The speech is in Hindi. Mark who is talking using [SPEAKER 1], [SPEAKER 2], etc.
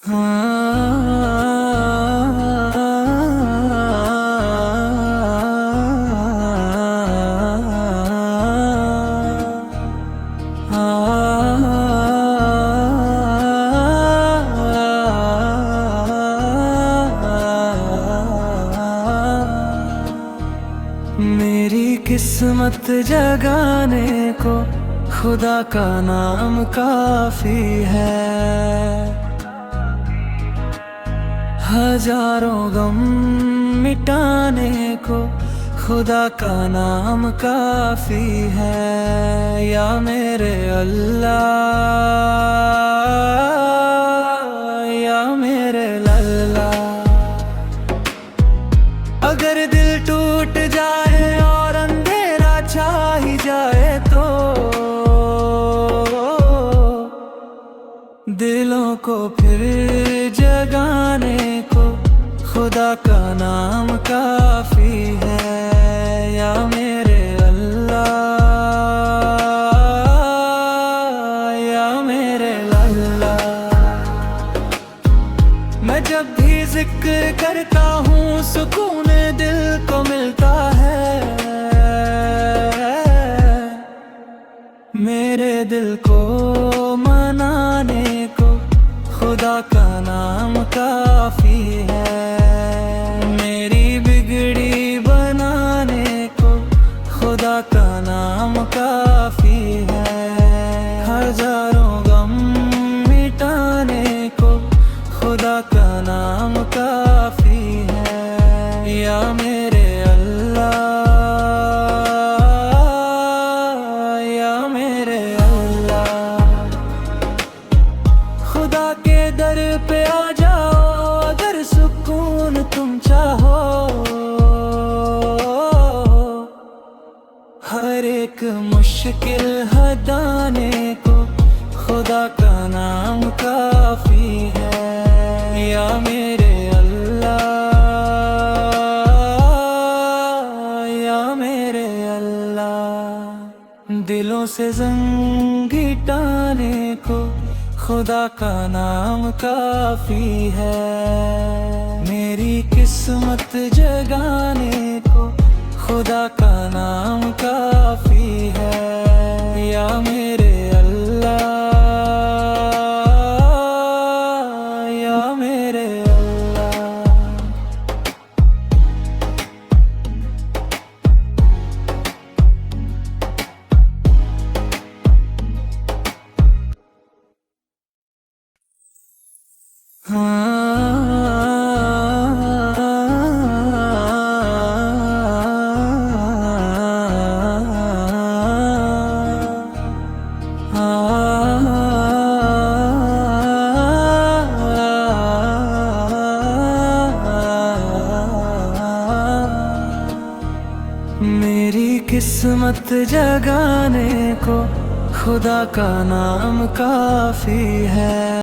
[SPEAKER 1] मेरी किस्मत जगाने को खुदा का नाम काफी है। हजारों गम मिटाने को खुदा का नाम काफी है। या मेरे अल्लाह, या मेरे लल्ला। अगर दिल टूट जाए और अंधेरा छा ही जाए तो दिलों को फिर जगाने को खुदा का नाम काफी है। या मेरे अल्लाह, या मेरे लल्ला। मैं जब भी जिक्र करता हूँ सुकून दिल को मिलता है। मेरे दिल को मनाने को खुदा का नाम काफी है। मेरी बिगड़ी बनाने को खुदा का नाम काफी है। हजारों गम मिटाने को खुदा का नाम काफी है। या मेरे अल्लाह, या मेरे अल्लाह। खुदा के दर पे आ जाओ अगर सुकून तुम चाहो। हर एक मुश्किल हटाने को खुदा का नाम काफी है। या मेरे अल्लाह, या मेरे अल्लाह। दिलों से जंग गिटाने को खुदा का नाम काफी है। मेरी किस्मत जगाने को खुदा का नाम काफी है। या मेरे अल्लाह, या मेरे अल्लाह। मेरी किस्मत जगाने को खुदा का नाम काफी है।